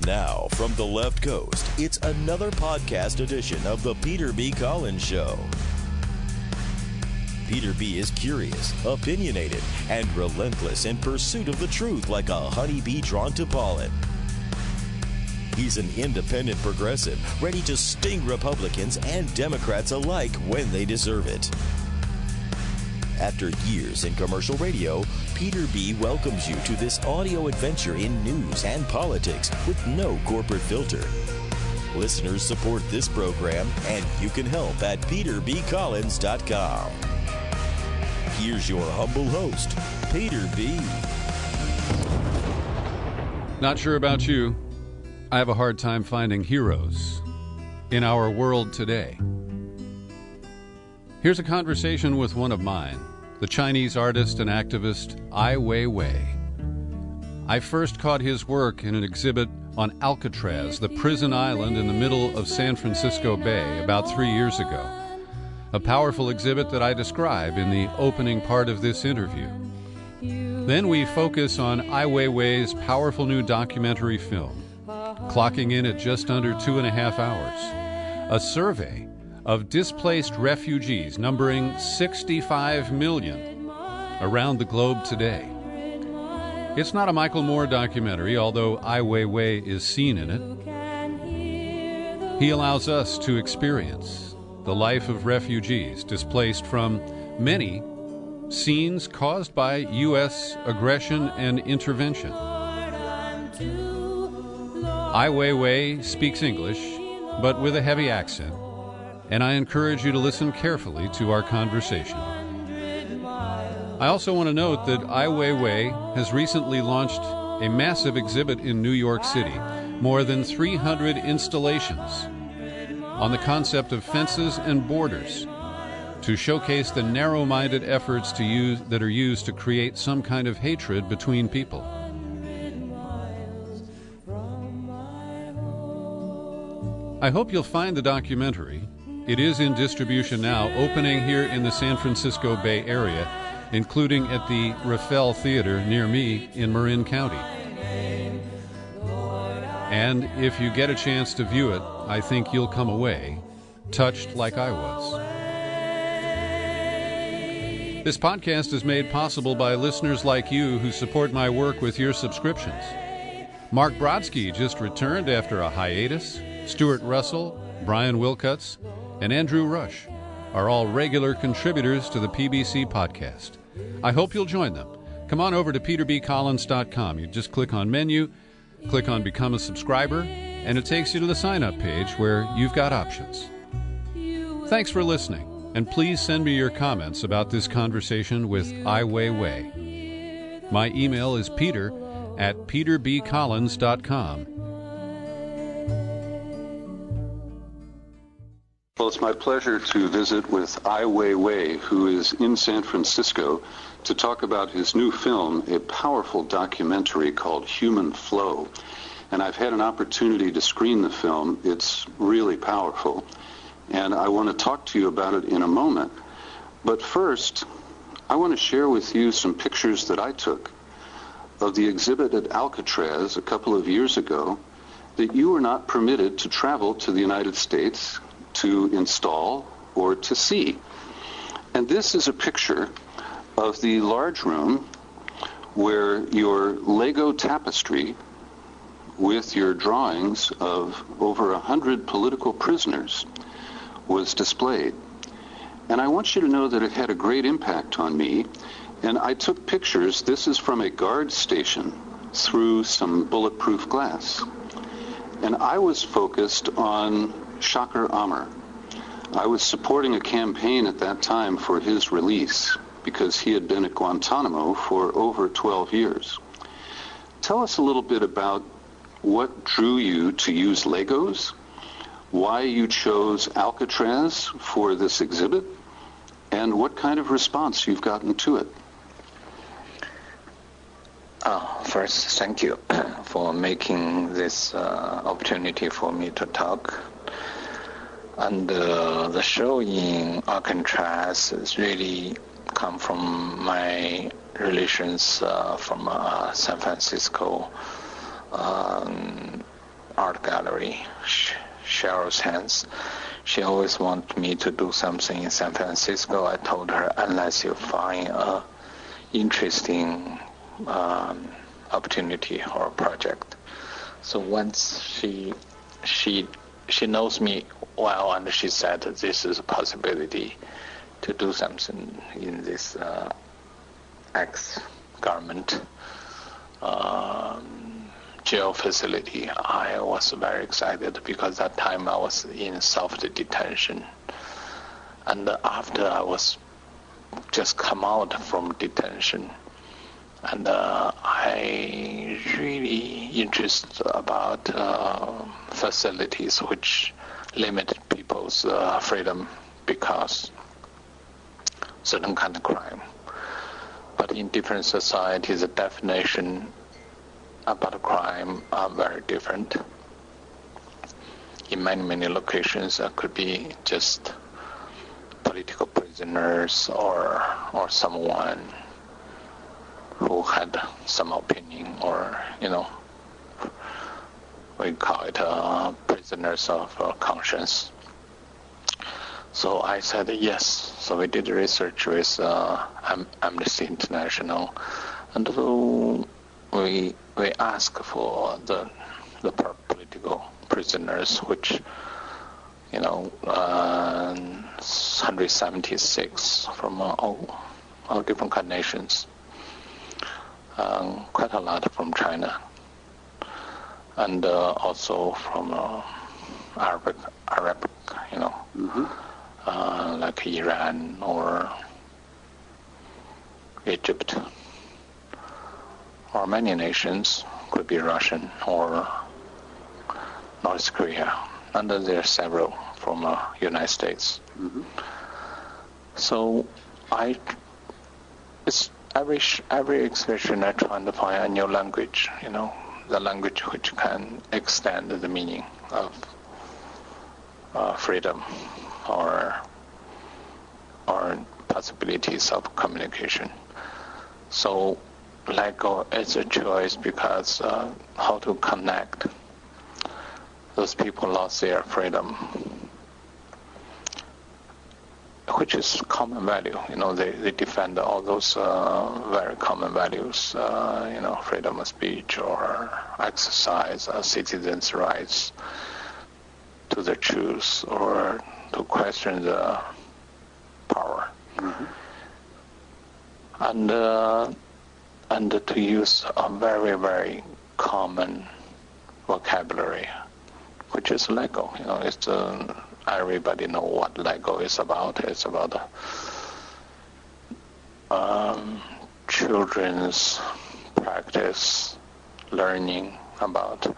Now, from the left coast, it's another podcast edition of The Peter B. Collins Show. Peter B. is curious, opinionated, and relentless in pursuit of the truth like a honeybee drawn to pollen. He's an independent progressive, ready to sting Republicans and Democrats alike when they deserve it. After years in commercial radio, Peter B. welcomes you to this audio adventure in news and politics with no corporate filter. Listeners support this program, and you can help at peterbcollins.com. Here's your humble host, Peter B. Not sure about you. I have a hard time finding heroes in our world today. Here's a conversation with one of mine, the Chinese artist and activist Ai Wei Wei. I first caught his work in an exhibit on Alcatraz, the prison island in the middle of San Francisco Bay, about 3 years ago. A powerful exhibit that I describe in the opening part of this interview. Then we focus on Ai Wei Wei's powerful new documentary film, clocking in at just under 2.5 hours. A survey of displaced refugees numbering 65 million around the globe today. It's not a Michael Moore documentary, although Ai Wei Wei is seen in it. He allows us to experience the life of refugees displaced from many scenes caused by U.S. aggression and intervention. Ai Wei Wei speaks English, but with a heavy accent, and I encourage you to listen carefully to our conversation. I also want to note that Ai Wei Wei has recently launched a massive exhibit in New York City, more than 300 installations on the concept of fences and borders to showcase the narrow-minded efforts that are used to create some kind of hatred between people. I hope you'll find the documentary. It is in distribution now, opening here in the San Francisco Bay Area, including at the Raffel Theater near me in Marin County. And if you get a chance to view it, I think you'll come away touched like I was. This podcast is made possible by listeners like you who support my work with your subscriptions. Mark Brodsky just returned after a hiatus. Stuart Russell, Brian Wilcuts, and Andrew Rush are all regular contributors to the PBC podcast. I hope you'll join them. Come on over to peterbcollins.com. You just click on menu, click on Become a Subscriber, and it takes you to the sign-up page where you've got options. Thanks for listening, and please send me your comments about this conversation with Ai Wei Wei. My email is peter@peterbcollins.com. Well, it's my pleasure to visit with Ai Wei Wei, who is in San Francisco, to talk about his new film, a powerful documentary called Human Flow. And I've had an opportunity to screen the film. It's really powerful. And I want to talk to you about it in a moment. But first, I want to share with you some pictures that I took of the exhibit at Alcatraz a couple of years ago that you were not permitted to travel to the United States to install or to see. And this is a picture of the large room where your Lego tapestry with your drawings of over 100 political prisoners was displayed. And I want you to know that it had a great impact on me. And I took pictures. This is from a guard station through some bulletproof glass. And I was focused on Shakur Amar. I was supporting a campaign at that time for his release because he had been at Guantanamo for over 12 years. Tell us a little bit about what drew you to use Legos, why you chose Alcatraz for this exhibit, and what kind of response you've gotten to it. First, thank you for making this opportunity for me to talk. And the show in Alcatraz has really come from my relations from San Francisco. art gallery, Cheryl's Hands. She always wanted me to do something in San Francisco. I told her, unless you find a interesting opportunity or project. So once she knows me well, and she said that this is a possibility to do something in this ex-government jail facility. I was very excited because that time I was in soft detention. And after I was just come out from detention, and I really interested about facilities which limit people's freedom because certain kind of crime. But in different societies, the definition about crime are very different. In many locations, there could be just political prisoners or someone who had some opinion, or we call it prisoners of conscience. So I said yes. So we did research with Amnesty International, and so we asked for the political prisoners, which 176 from all different kind of nations, quite a lot from China, and also from Arabic, like Iran or Egypt, or many nations, could be Russian or North Korea, and there are several from United States. Mm-hmm. So it's every exhibition I try to find a new language, the language which can extend the meaning of freedom or possibilities of communication. So Lego is a choice because how to connect those people lost their freedom, which is common value. They defend all those very common values, freedom of speech or exercise, citizens' rights to the truth or to question the power. Mm-hmm. And to use a very, very common vocabulary, which is Lego. It's everybody know what Lego is about. It's about children's practice, learning about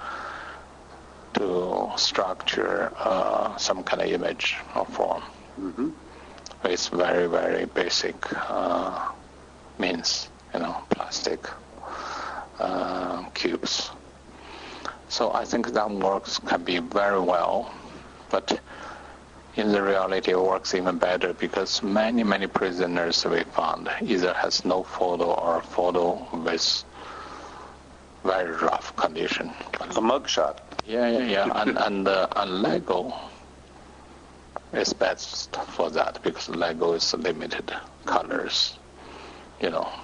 to structure some kind of image or form. Mm-hmm. It's very, very basic means, plastic cubes. So I think that works can be very well, but in the reality it works even better because many prisoners we found either has no photo or a photo with very rough condition. Like a mugshot. Yeah. and Lego is best for that because Lego is limited colors.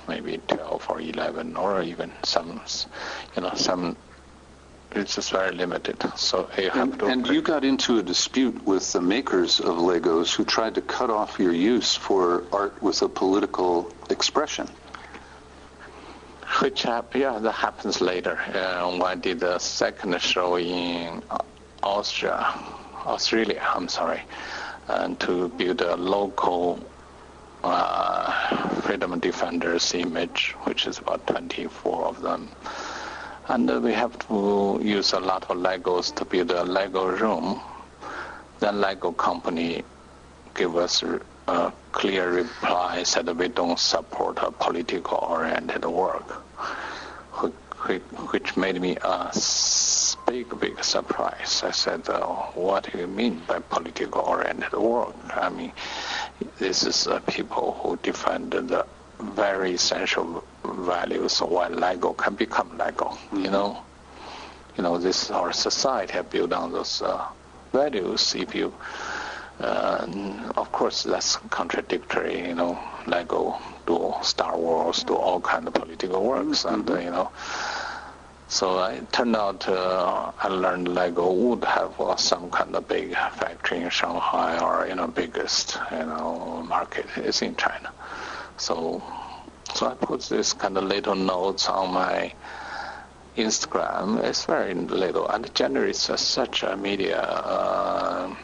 Maybe 12 or 11 or even some, it's just very limited. So you have to... And you got into a dispute with the makers of Legos who tried to cut off your use for art with a political expression. That happens later. When I did the second show in Australia, and to build a local freedom defenders image, which is about 24 of them. And we have to use a lot of Legos to build a Lego room. Then Lego company gave us a clear reply, said we don't support a political-oriented work, which made me a big surprise. I said, what do you mean by political-oriented work? I mean, this is people who defend the very essential values while Lego can become Lego, this our society have built on those values. If you, of course, that's contradictory. Lego do Star Wars, do all kind of political works, and So it turned out I learned Lego would have some kind of big factory in Shanghai, or biggest market is in China. So I put this kind of little notes on my Instagram. It's very little and it generates such a media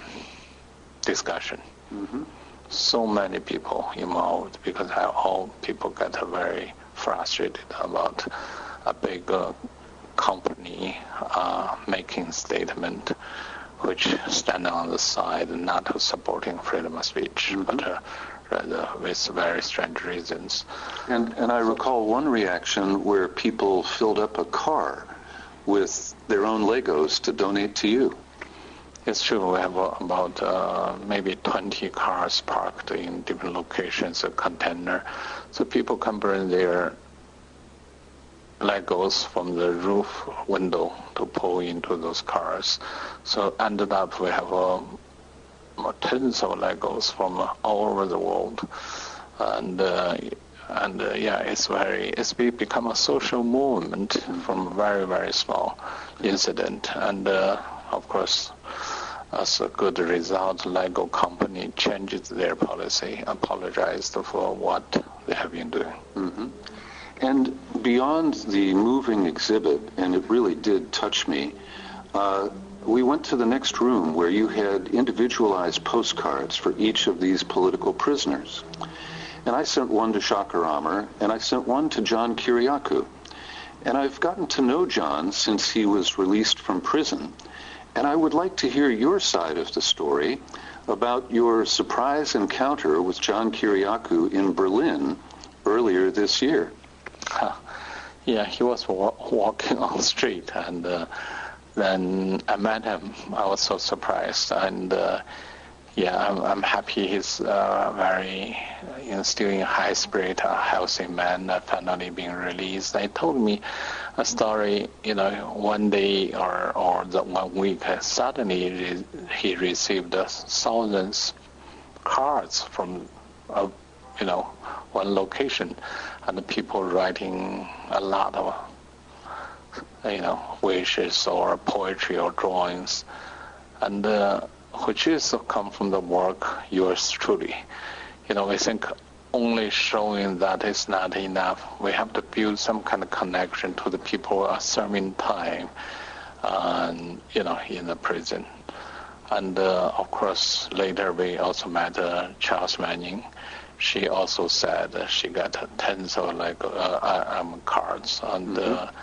discussion. Mm-hmm. So many people involved because all people get very frustrated about a big company making statement which stand on the side not supporting freedom of speech, mm-hmm. but rather with very strange reasons. And I recall one reaction where people filled up a car with their own Legos to donate to you. It's true. We have about maybe 20 cars parked in different locations, a container. So people can bring their Legos from the roof window to pull into those cars. So ended up we have tons of Legos from all over the world, and it's become a social movement from a very, very small incident, and of course, as a good result, Lego company changed their policy, apologized for what they have been doing. Mm-hmm. And beyond the moving exhibit, and it really did touch me, we went to the next room where you had individualized postcards for each of these political prisoners. And I sent one to Shakaramer, and I sent one to John Kiriakou. And I've gotten to know John since he was released from prison. And I would like to hear your side of the story about your surprise encounter with John Kiriakou in Berlin earlier this year. Yeah, he was walking on the street, and then I met him. I was so surprised, and I'm happy he's very still in high spirit, a healthy man, finally being released. He told me a story, one day or the 1 week, suddenly he received thousands cards from one location, and the people writing a lot of wishes or poetry or drawings, and which is come from the work yours truly. I think only showing that is not enough. We have to build some kind of connection to the people who are serving time, in the prison. And of course, later we also met Charles Manning. She also said she got tens of cards, and mm-hmm.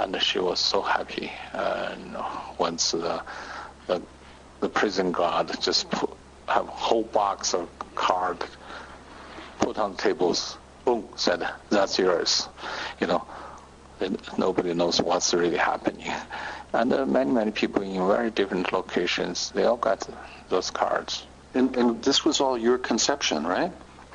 And she was so happy. And once the prison guard just have a whole box of cards put on tables, boom, said, "That's yours." Nobody knows what's really happening. And many people in very different locations, they all got those cards. And this was all your conception, right?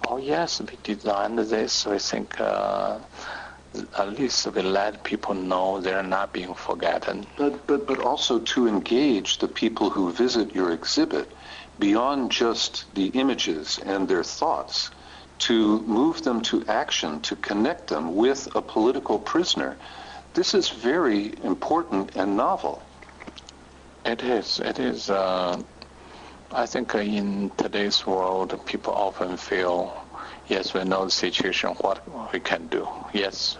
Oh, yes, we designed this. I think at least we let people know they're not being forgotten. But also to engage the people who visit your exhibit beyond just the images and their thoughts, to move them to action, to connect them with a political prisoner. This is very important and novel. It is. I think in today's world, people often feel, yes, we know the situation, what we can do. Yes,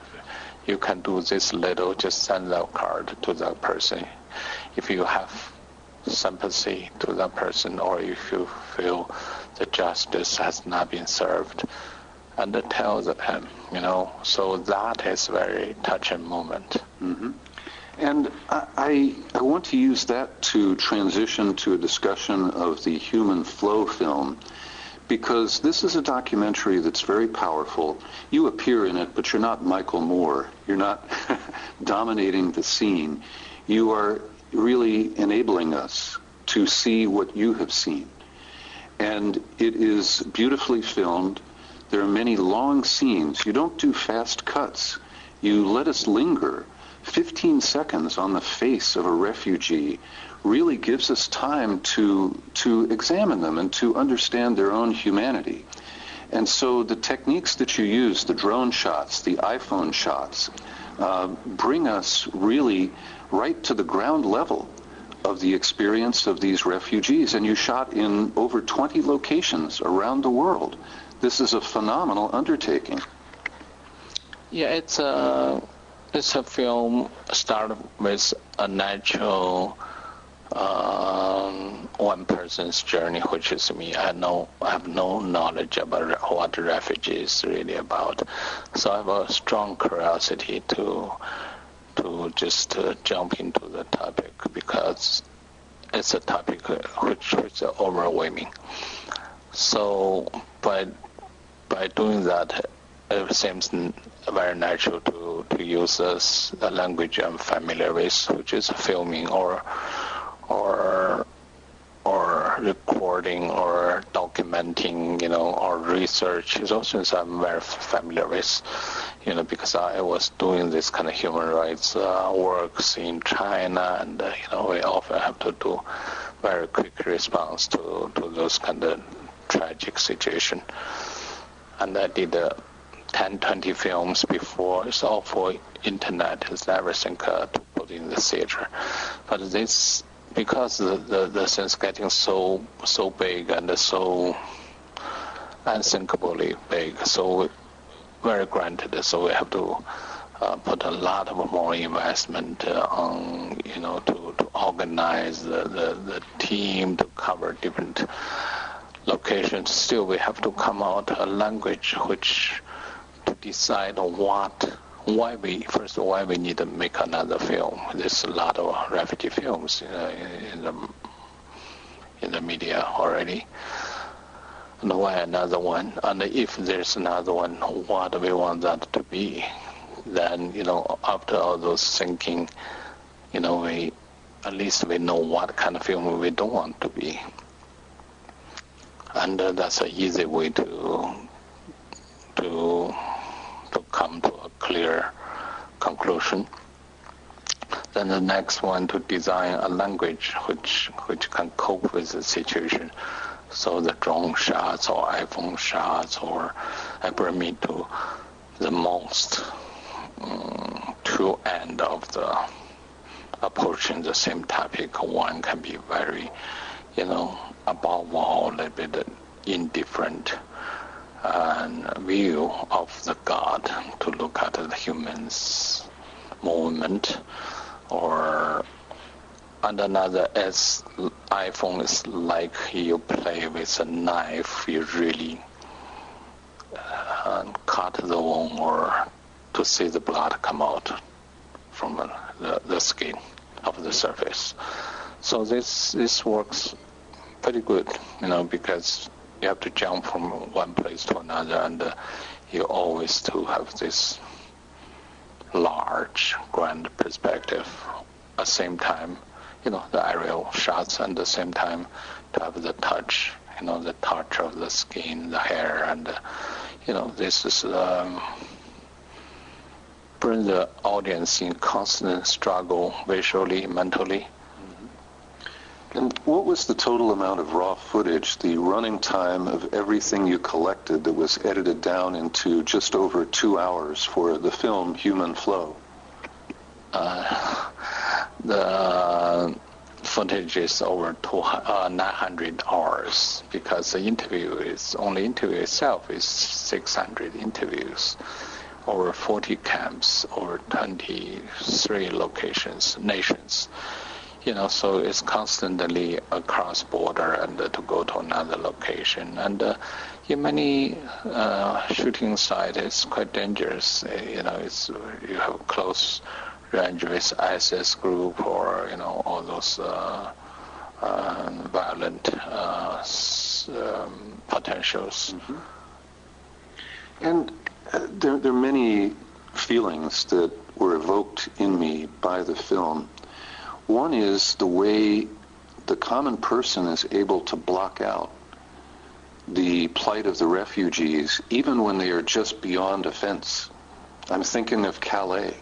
you can do this little, just send that card to that person. If you have sympathy to that person, or if you feel the justice has not been served, and tell them, so that is a very touching moment. Mm-hmm. And I want to use that to transition to a discussion of the Human Flow film, because this is a documentary that's very powerful. You appear in it, but you're not Michael Moore. You're not dominating the scene. You are really enabling us to see what you have seen. And it is beautifully filmed. There are many long scenes. You don't do fast cuts. You let us linger 15 seconds on the face of a refugee really gives us time to examine them and to understand their own humanity. And so the techniques that you use, the drone shots, the iPhone shots, bring us really right to the ground level of the experience of these refugees. And you shot in over 20 locations around the world. This is a phenomenal undertaking. Yeah, it's a film started with a natural one person's journey, which is me. I have no knowledge about what the refugee is really about, so I have a strong curiosity to just jump into the topic, because it's a topic which is overwhelming. So by doing that, it seems very natural to use a language I'm familiar with, which is filming or recording or documenting, or research. It's also something I'm very familiar with, because I was doing this kind of human rights works in China, and we often have to do very quick response to those kind of tragic situation. And I did 10, 20 films before. It's all for internet. It's everything to put in the theater. But this, because the thing's getting so big and so unthinkably big, so very granted, so we have to put a lot of more investment on, to organize the team to cover different locations. Still, we have to come out a language which to decide why we need to make another film. There's a lot of refugee films in the media already. And why another one? And if there's another one, what do we want that to be? Then, after all those thinking, we at least we know what kind of film we don't want to be. And that's an easy way to come to a clear conclusion. Then the next one, to design a language which can cope with the situation. So the drone shots or iPhone shots, or I bring me to the most true end of the approaching the same topic. One can be very, above all, a little bit indifferent view of the God, to look at the human's movement, and another, as iPhone is like you play with a knife, you really cut the wound, or to see the blood come out from the skin of the surface. So this works pretty good, because you have to jump from one place to another, and you always to have this large, grand perspective. At the same time, the aerial shots, and at the same time to have the touch, the touch of the skin, the hair, and this is bring the audience in constant struggle, visually, mentally. And what was the total amount of raw footage, the running time of everything you collected that was edited down into just over 2 hours for the film Human Flow? The footage is over 900 hours, because the interview itself is 600 interviews, over 40 camps, over 23 nations. So it's constantly across border and to go to another location. And in many shooting sites, it's quite dangerous. You have close range with ISIS group, or all those violent potentials. Mm-hmm. And there are many feelings that were evoked in me by the film. One is the way the common person is able to block out the plight of the refugees, even when they are just beyond offense. I'm thinking of Calais,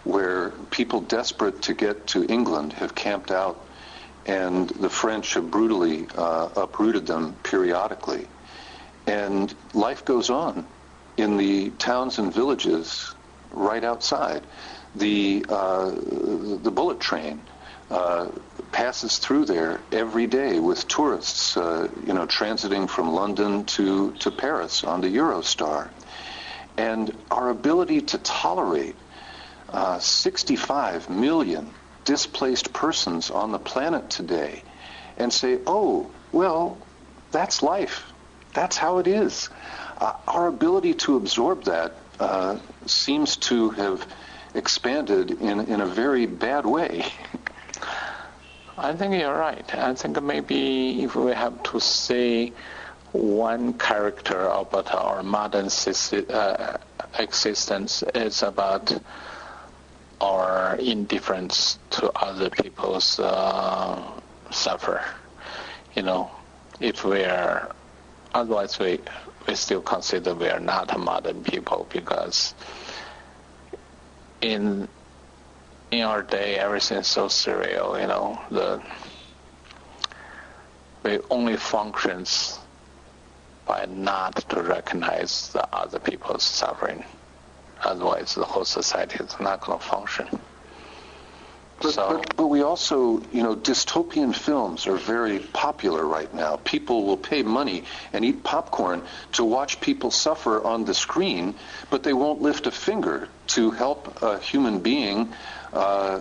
where people desperate to get to England have camped out, and the French have brutally uprooted them periodically. And life goes on in the towns and villages right outside. The bullet train passes through there every day with tourists, transiting from London to Paris on the Eurostar. And our ability to tolerate 65 million displaced persons on the planet today and say, oh, well, that's life. That's how it is. Our ability to absorb that seems to have expanded in a very bad way. I think you're right. I think maybe if we have to say one character about our modern existence, it's about our indifference to other people's suffer. If we are, otherwise we still consider we are not a modern people, because in our day everything's so surreal. We only functions by not to recognize the other people's suffering. Otherwise, the whole society is not going to function. But we also, dystopian films are very popular right now. People will pay money and eat popcorn to watch people suffer on the screen, but they won't lift a finger to help a human being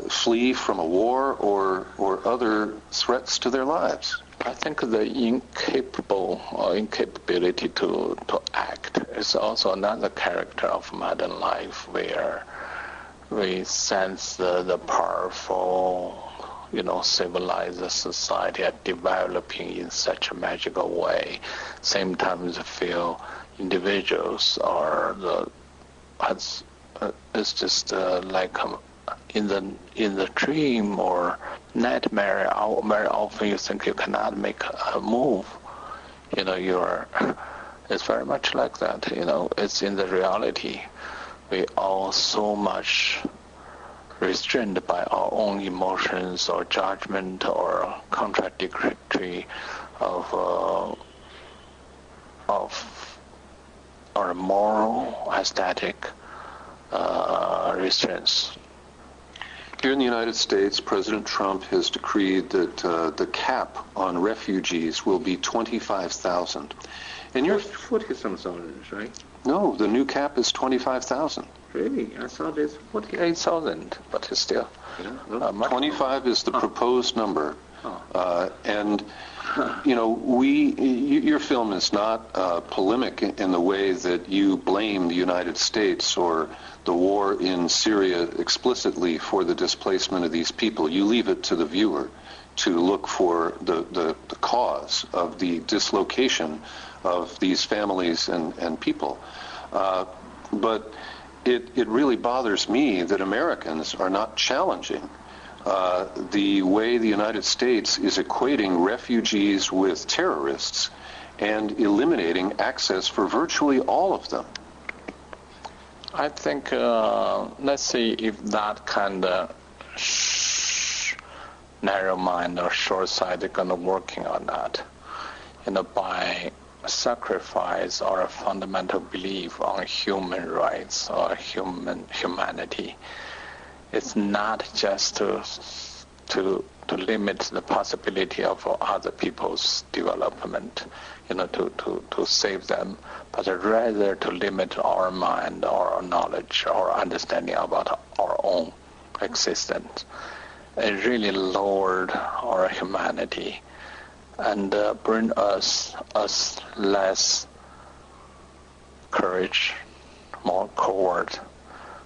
flee from a war or other threats to their lives. I think the incapability to act is also another character of modern life, where we sense the powerful, civilized society are developing in such a magical way. Same time, we feel individuals are it's just like in the dream or nightmare. Very often you think you cannot make a move. It's very much like that. It's in the reality. We are so much restrained by our own emotions or judgment or contradictory of our moral, aesthetic restraints. Here in the United States, President Trump has decreed that the cap on refugees will be 25,000. And you're 40,000, right? No, the new cap is 25,000. Really? I thought it's 48,000, but it's still. 25 is the proposed number. And your film is not polemic in the way that you blame the United States or the war in Syria explicitly for the displacement of these people. You leave it to the viewer to look for the cause of the dislocation of these families and people. But it really bothers me that Americans are not challenging the way the United States is equating refugees with terrorists and eliminating access for virtually all of them. I think, let's see if that kind of narrow mind or short sight is going to working on that. By sacrifice or a fundamental belief on human rights or humanity. It's not just to limit the possibility of other people's development, to save them, but rather to limit our mind, our knowledge, our understanding about our own existence. It really lowered our humanity and bring us less courage, more coward,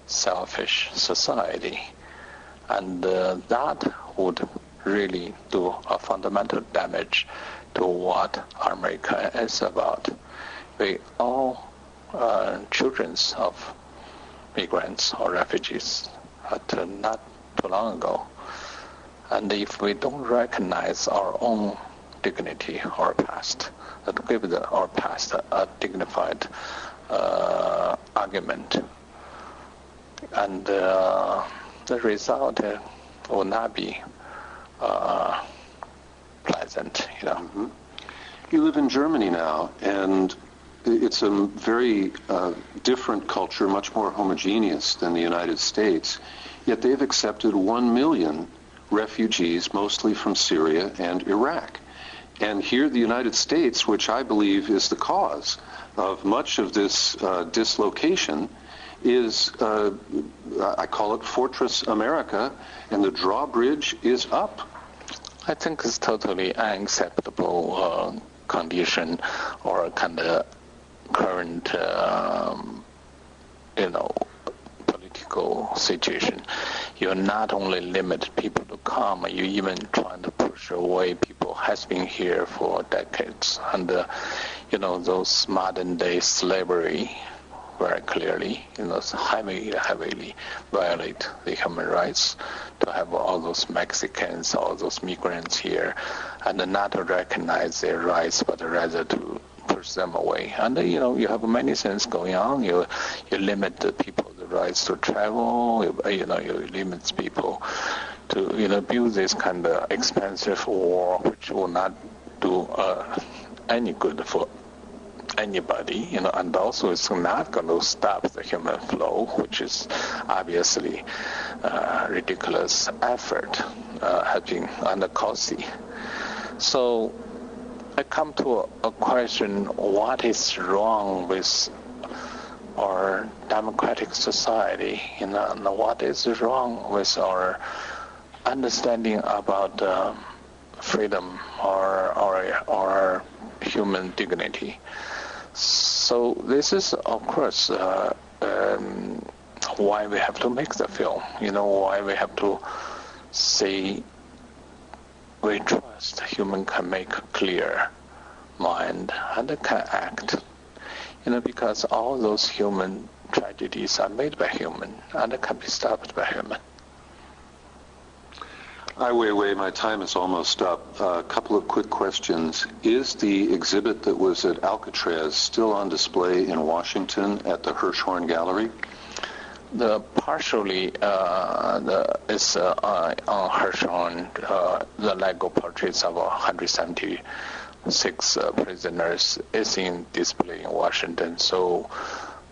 selfish society. And that would really do a fundamental damage to what America is about. We all children of migrants or refugees not too long ago. And if we don't recognize our own dignity, our past, give our past a dignified argument, and the result will not be pleasant, Mm-hmm. You live in Germany now, and it's a very different culture, much more homogeneous than the United States, yet they've accepted 1 million refugees, mostly from Syria and Iraq. And here the United States, which I believe is the cause of much of this dislocation, is, I call it Fortress America, and the drawbridge is up. I think it's totally unacceptable condition or kind of current, political situation. You not only limit people to come, you even trying to push away people has been here for decades. And, those modern day slavery very clearly, heavily violate the human rights to have all those Mexicans, all those migrants here, and not to recognize their rights, but rather to push them away. And, you have many things going on. You limit the people the rights to travel, you limit people to, build this kind of expensive wall, which will not do any good for anybody, and also it's not going to stop the human flow, which is obviously ridiculous effort, having and costly. So I come to a question: what is wrong with our democratic society? And what is wrong with our understanding about freedom or human dignity? So this is, of course, why we have to make the film. Why we have to say we trust human can make clear mind and can act. Because all those human tragedies are made by human and can be stopped by human. Ai Wei Wei, my time is almost up. A couple of quick questions. Is the exhibit that was at Alcatraz still on display in Washington at the Hirshhorn Gallery? Partially is on Hirshhorn, the Lego portraits of 176 prisoners is in display in Washington. So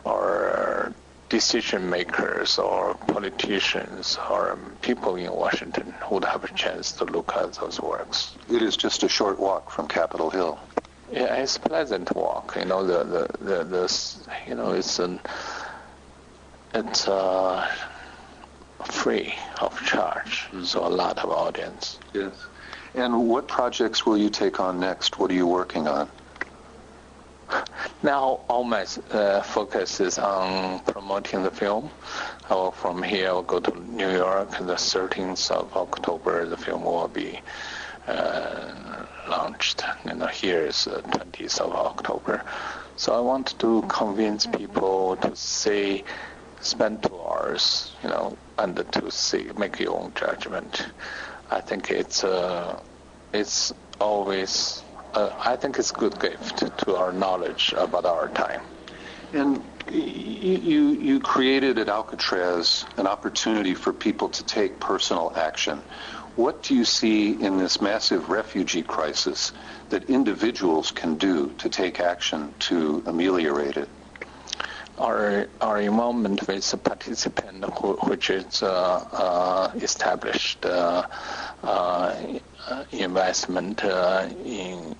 our decision makers or politicians or people in Washington would have a chance to look at those works. It is just a short walk from Capitol Hill. Yeah, it's a pleasant walk. It's free of charge, so a lot of audience. Yes. And what projects will you take on next? What are you working on? Now all my focus is on promoting the film. From here I'll go to New York. The 13th of October the film will be launched. Here is the 20th of October. So I want to convince people to spend 2 hours, and to make your own judgment. I think it's always. I think it's a good gift to our knowledge about our time. And you created at Alcatraz an opportunity for people to take personal action. What do you see in this massive refugee crisis that individuals can do to take action to ameliorate it? Our involvement with a participant which is established investment in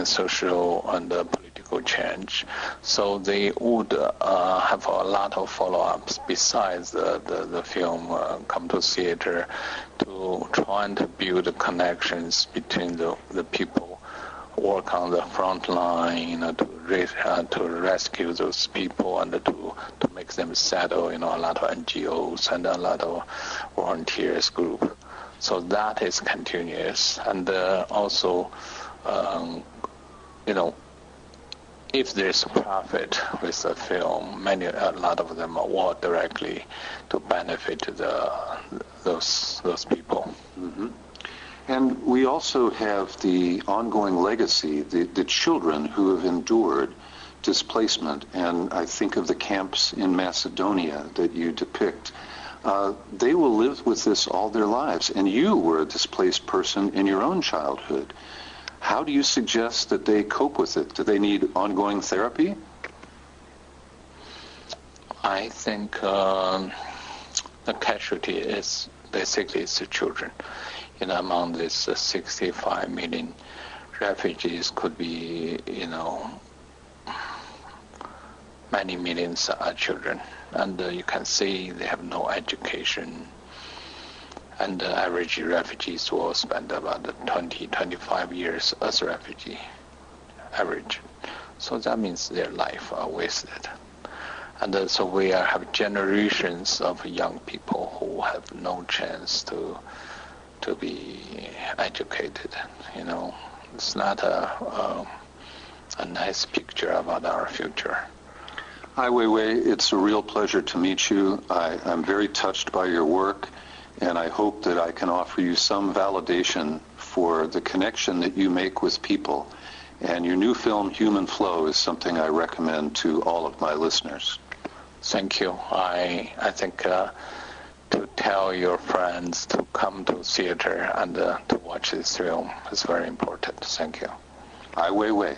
social and political change. So they would have a lot of follow-ups besides the film come to theater to try and to build connections between the people work on the front line, to rescue those people and to make them settle. A lot of NGOs and a lot of volunteers group. So that is continuous, and also, if there's a profit with the film, a lot of them will directly to benefit those people. Mm-hmm. And we also have the ongoing legacy, the children who have endured displacement, and I think of the camps in Macedonia that you depict. they will live with this all their lives. And you were a displaced person in your own childhood. How do you suggest that they cope with it? Do they need ongoing therapy? I think the casualty is basically the children. Among this 65 million refugees could be, many millions are children. And you can see they have no education. And the average refugees will spend about 20-25 years as a refugee, average. So that means their life are wasted. And so we have generations of young people who have no chance to be educated. It's not a nice picture about our future. Ai Wei Wei, it's a real pleasure to meet you. I'm very touched by your work, and I hope that I can offer you some validation for the connection that you make with people. And your new film, Human Flow, is something I recommend to all of my listeners. Thank you. I think to tell your friends to come to theater and to watch this film is very important. Thank you. Ai Wei Wei.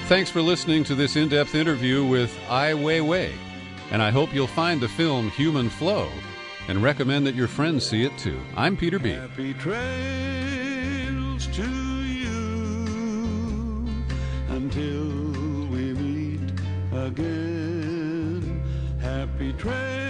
Thanks for listening to this in-depth interview with Ai Wei Wei, and I hope you'll find the film Human Flow and recommend that your friends see it too. I'm Peter B. Happy trails to you until we meet again. Happy trails.